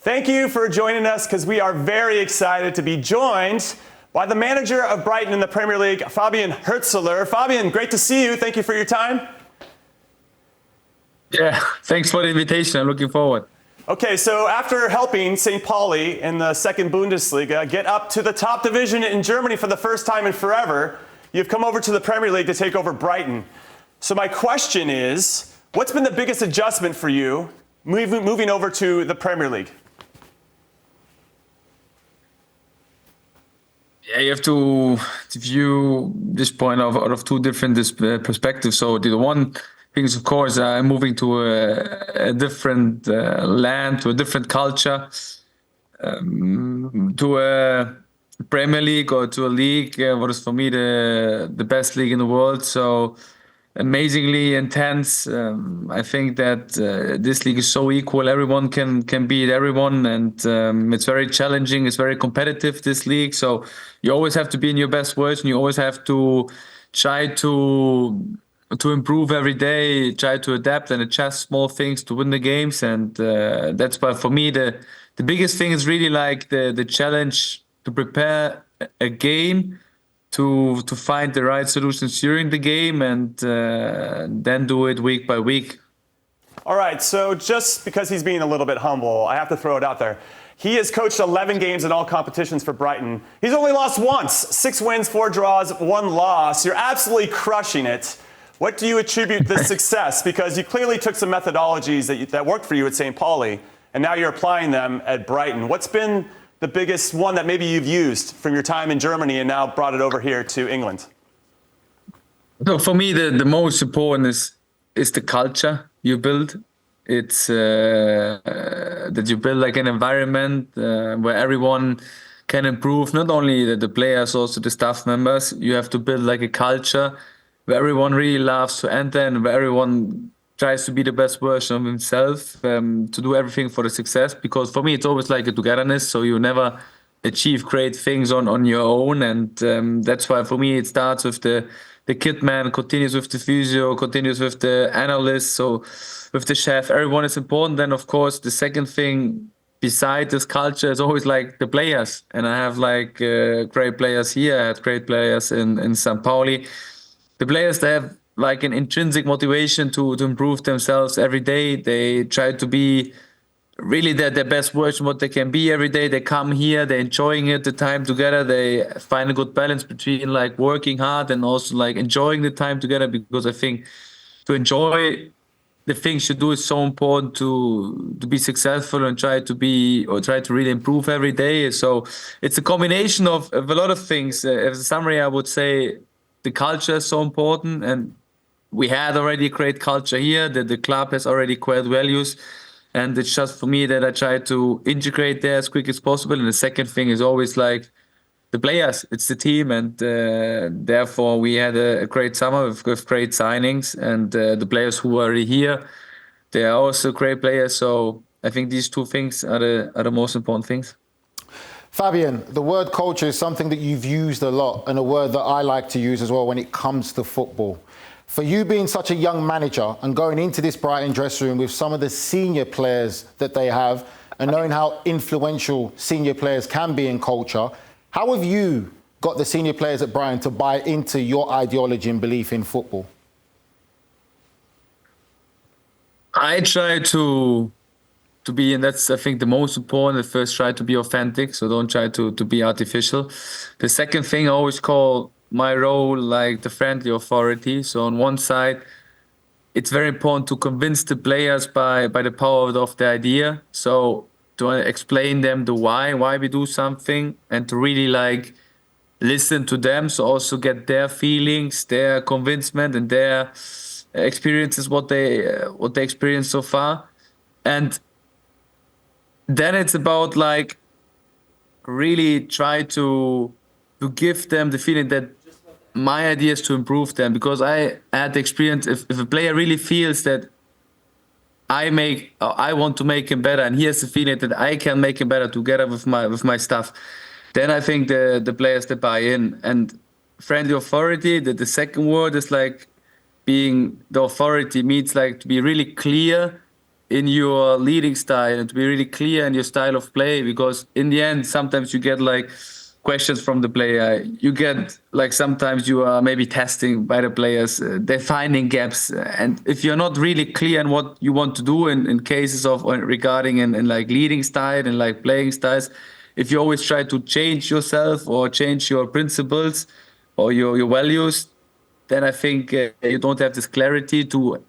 Thank you for joining us because we are very excited to be joined by the manager of Brighton in the Premier League, Fabian Hürzeler. Fabian, great to see you. Thank you for your time. Yeah, thanks for the invitation. I'm looking forward. Okay, so after helping St. Pauli in the second Bundesliga get up to the top division in Germany for the first time in forever, you've come over to the Premier League to take over Brighton. So my question is, what's been the biggest adjustment for you moving over to the Premier League? Yeah, you have to view this point out of two different perspectives. So the one thing is, of course, moving to a different land, to a different culture, to a Premier League or to a league, what is for me the best league in the world. So amazingly intense. I think that this league is so equal. Everyone can beat everyone, and it's very challenging. It's very competitive, this league. So you always have to be in your best version. You always have to try to improve every day, try to adapt and adjust small things to win the games. And that's why for me the biggest thing is really like the challenge to prepare a game, to find the right solutions during the game, and then do it week by week. All right, so just because he's being a little bit humble, I have to throw it out there. He has coached 11 games in all competitions for Brighton. He's only lost once, 6 wins, 4 draws, 1 loss. You're absolutely crushing it. What do you attribute this success? Because you clearly took some methodologies that worked for you at St. Pauli, and now you're applying them at Brighton. What's been the biggest one that maybe you've used from your time in Germany and now brought it over here to England? So for me, the most important is the culture you build. It's that you build like an environment where everyone can improve, not only the players, also the staff members. You have to build like a culture where everyone really loves to enter and where everyone tries to be the best version of himself, to do everything for the success. Because for me, it's always like a togetherness. So you never achieve great things on your own. And that's why for me, it starts with the kit man, continues with the physio, continues with the analyst. So with the chef, everyone is important. Then of course, the second thing beside this culture is always like the players. And I have like great players here. I had great players in St. Pauli. The players, they have like an intrinsic motivation to improve themselves every day. They try to be really their best version, what they can be every day. They come here, they're enjoying it, the time together. They find a good balance between like working hard and also like enjoying the time together, because I think to enjoy the things you do is so important to be successful and try to really improve every day. So it's a combination of a lot of things. As a summary, I would say the culture is so important, and we had already a great culture here, that the club has already great values, and it's just for me that I try to integrate there as quick as possible. And the second thing is always like the players, it's the team, and therefore we had a great summer with great signings, and the players who are here, they are also great players. So I think these two things are the most important things. Fabian, the word culture is something that you've used a lot, and a word that I like to use as well when it comes to football. For you being such a young manager and going into this Brighton dressing room with some of the senior players that they have, and knowing how influential senior players can be in culture, how have you got the senior players at Brighton to buy into your ideology and belief in football? I try to be, and that's I think the most important. At first, try to be authentic, so don't try to be artificial. The second thing, I always call my role like the friendly authority. So on one side, it's very important to convince the players by the power of the idea. So to explain them the why we do something, and to really like listen to them. So also get their feelings, their convincement, and their experiences, what they experienced so far. And then it's about like really try to give them the feeling that my idea is to improve them, because I had the experience, if a player really feels that I want to make him better, and he has the feeling that I can make him better together with my staff, then I think the players, they buy in. And friendly authority, the second word is like being the authority, means like to be really clear in your leading style and to be really clear in your style of play, because in the end, sometimes you get like questions from the player. You get like sometimes you are maybe testing by the players, they're finding gaps. And if you're not really clear on what you want to do in cases of regarding in like leading style and like playing styles, if you always try to change yourself or change your principles or your values, then I think you don't have this clarity to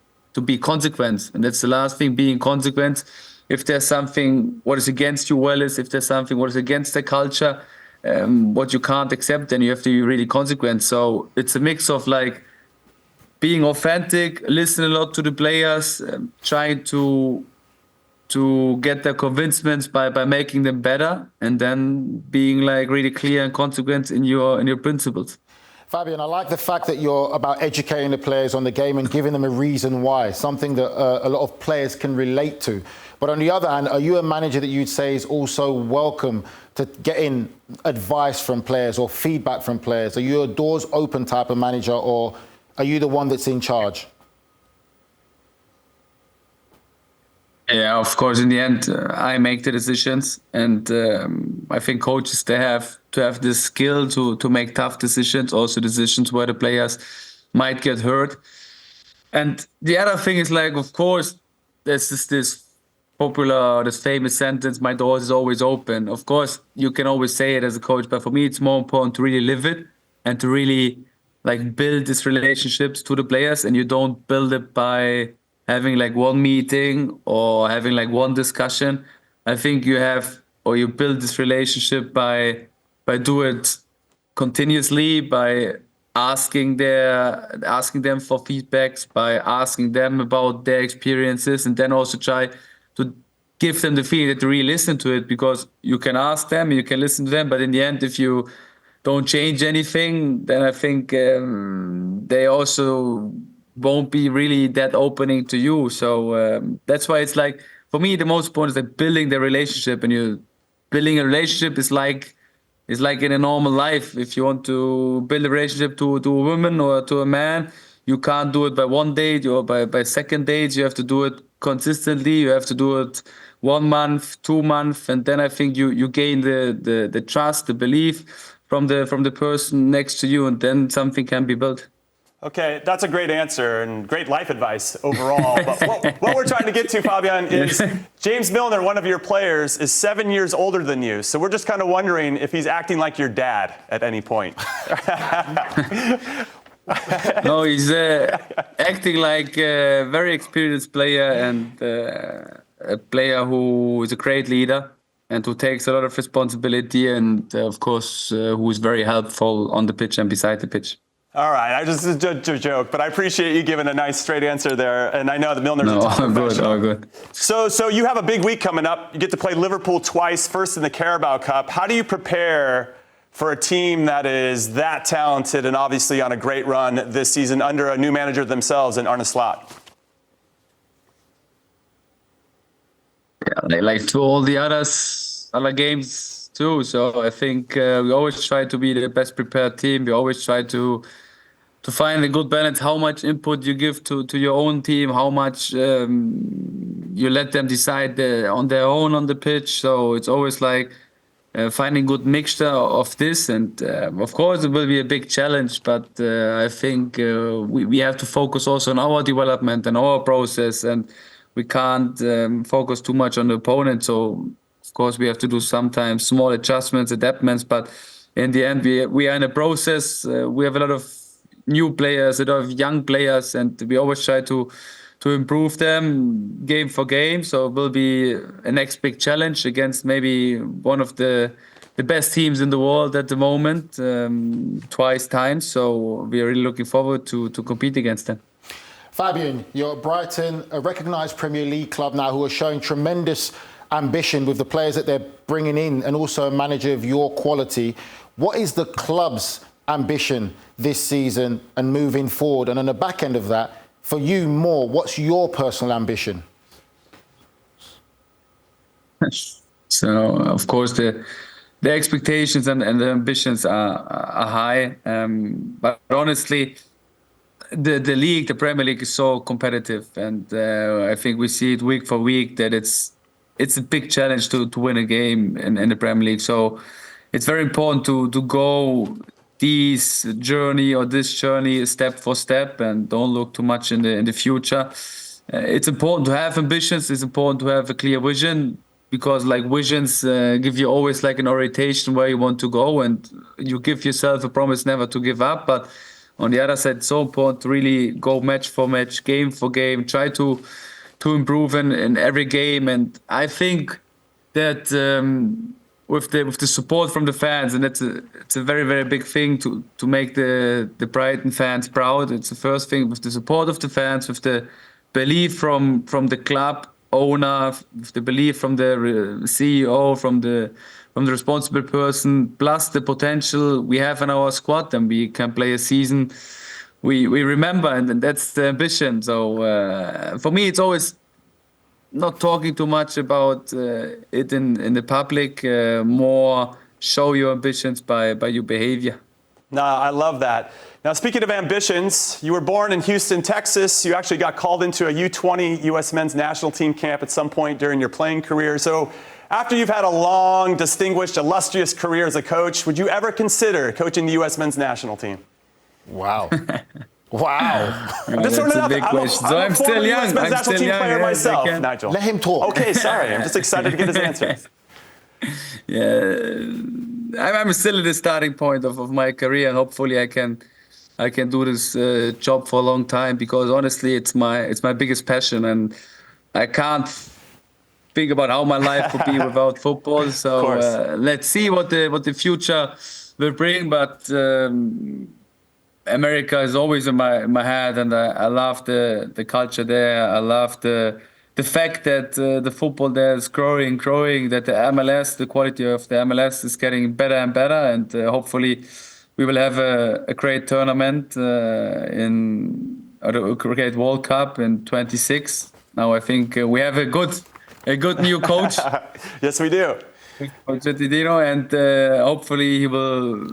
be consequent. And that's the last thing, being consequent. If there's something what is against your values, if there's something what is against the culture, what you can't accept, then you have to be really consequent. So it's a mix of like being authentic, listen a lot to the players, trying to get their convincements by making them better, and then being like really clear and consequent in your principles. Fabian, I like the fact that you're about educating the players on the game and giving them a reason why, something that a lot of players can relate to. But on the other hand, are you a manager that you'd say is also welcome to getting advice from players or feedback from players? Are you a doors open type of manager, or are you the one that's in charge? Yeah, of course, in the end, I make the decisions, and I think coaches, they have to have this skill to make tough decisions, also decisions where the players might get hurt. And the other thing is, like, of course, there's this famous sentence, my door is always open. Of course, you can always say it as a coach, but for me, it's more important to really live it and to really like build these relationships to the players, and you don't build it by having like one meeting or having like one discussion. I think you build this relationship by do it continuously, by asking them for feedbacks, by asking them about their experiences, and then also try to give them the feeling that they really listen to it, because you can ask them, you can listen to them, but in the end, if you don't change anything, then I think they also won't be really that opening to you. So that's why it's like, for me, the most important is like building the relationship. And building a relationship is like in a normal life. If you want to build a relationship to a woman or to a man, you can't do it by one date or by second dates. You have to do it consistently. You have to do it 1 month, 2 months, and then I think you gain the trust, the belief from the person next to you, and then something can be built. Okay, that's a great answer and great life advice overall. But what we're trying to get to, Fabian, is James Milner, one of your players, is 7 years older than you. So we're just kind of wondering if he's acting like your dad at any point. No, he's acting like a very experienced player, and a player who is a great leader and who takes a lot of responsibility, and of course, who is very helpful on the pitch and beside the pitch. All right, I just a joke, but I appreciate you giving a nice straight answer there, and I know that Milner's a top professional. All good. So you have a big week coming up. You get to play Liverpool twice, first in the Carabao Cup. How do you prepare for a team that is that talented and obviously on a great run this season under a new manager themselves in Arne Slot? Yeah, like to all the other games too. So I think we always try to be the best prepared team. We always try to find a good balance, how much input you give to your own team, how much you let them decide on their own on the pitch. So it's always like finding good mixture of this. And of course, it will be a big challenge, but I think we have to focus also on our development and our process, and we can't focus too much on the opponent. So of course, we have to do sometimes small adjustments, adaptments, but in the end, we are in a process. We have a lot of new players, a lot of young players, and we always try to improve them game for game. So it will be a next big challenge against maybe one of the best teams in the world at the moment, twice times. So we are really looking forward to compete against them. Fabian, you're at Brighton, a recognised Premier League club now who are showing tremendous ambition with the players that they're bringing in, and also a manager of your quality. What is the club's ambition this season and moving forward? And on the back end of that, for you more, what's your personal ambition? So, of course, the expectations and the ambitions are high. But honestly, the league, the Premier League, is so competitive, and I think we see it week for week that it's a big challenge to win a game in the Premier League. So it's very important to go this journey step for step, and don't look too much in the future. It's important to have ambitions. It's important to have a clear vision, because like visions give you always like an orientation where you want to go, and you give yourself a promise never to give up. But on the other side, it's so important to really go match for match, game for game, try to improve in every game. And I think that with the support from the fans, and it's a very, very big thing to make the Brighton fans proud. It's the first thing, with the support of the fans, with the belief from the club owner, with the belief from the CEO, from the responsible person, plus the potential we have in our squad, and we can play a season we remember, and that's the ambition. So for me, it's always not talking too much about it in the public, more show your ambitions by your behavior. No, I love that. Now, speaking of ambitions, you were born in Houston, Texas. You actually got called into a U20 U.S. men's national team camp at some point during your playing career. So after you've had a long, distinguished, illustrious career as a coach, would you ever consider coaching the U.S. men's national team? Wow. Wow. I'm just throwing it out there. I'm a former U.S. men's national team player myself, Nigel. Let him talk. Okay, sorry. I'm just excited to get his answer. Yeah, I'm still at the starting point of my career, and hopefully I can do this job for a long time, because honestly, it's my biggest passion, and I can't think about how my life would be without football. So let's see what the future will bring. But America is always in my head, and I love the culture there. I love the fact that the football there is growing, that the MLS, the quality of the MLS is getting better and better, and hopefully we will have a great tournament a great World Cup in 2026. Now I think we have a good new coach. Yes, we do. And hopefully he will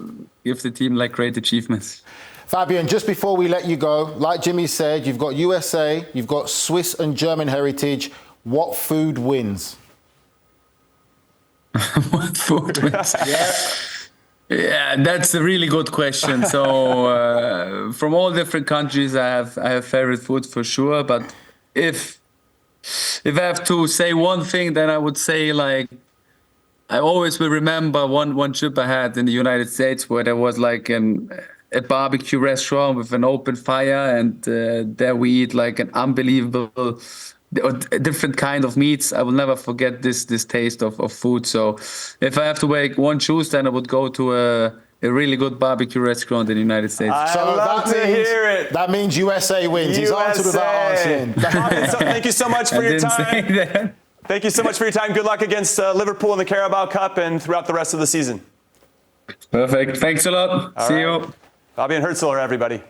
give the team like great achievements. Fabian, just before we let you go, like Jimmy said, you've got USA, you've got Swiss and German heritage. What food wins? What food wins? Yeah, that's a really good question. So from all different countries, I have favorite food for sure. But if I have to say one thing, then I would say, like, I always will remember one trip I had in the United States, where there was like a barbecue restaurant with an open fire, and there we eat like an unbelievable different kind of meats. I will never forget this taste of food. So if I have to make one choose, then I would go to a really good barbecue restaurant in the United States. I love to hear it. That means USA wins. He's answered without answering. Thank you so much for your time. Thank you so much for your time. Good luck against Liverpool in the Carabao Cup and throughout the rest of the season. Perfect. Thanks a lot. See you. Fabian Hürzeler, everybody.